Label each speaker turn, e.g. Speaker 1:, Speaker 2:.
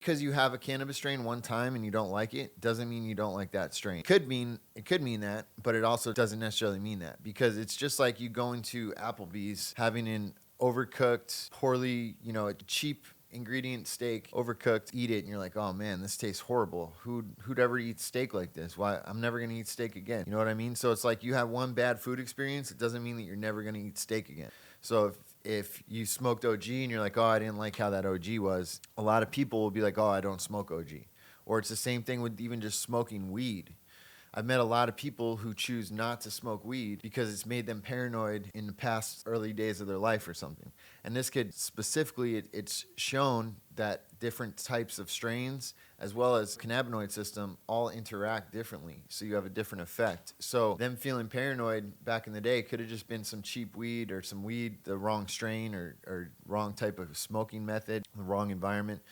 Speaker 1: Because you have a cannabis strain one time and you don't like it doesn't mean you don't like that strain. It could mean that, but it also doesn't necessarily mean that, because it's just like you going to Applebee's, having an overcooked, poorly, a cheap ingredient steak, overcooked, eat it, and you're like, oh man, this tastes horrible. Who'd ever eat steak like this? Why, I'm never gonna eat steak again. You know what I mean? So it's like you have one bad food experience, it doesn't mean that you're never gonna eat steak again. So if you smoked OG and you're like, oh, I didn't like how that OG was, a lot of people will be like, oh, I don't smoke OG. Or it's the same thing with even just smoking weed. I've met a lot of people who choose not to smoke weed because it's made them paranoid in the past early days of their life or something. And this kid specifically, it's shown that different types of strains as well as cannabinoid system all interact differently. So you have a different effect. So them feeling paranoid back in the day could have just been some cheap weed or some weed, the wrong strain or wrong type of smoking method, the wrong environment.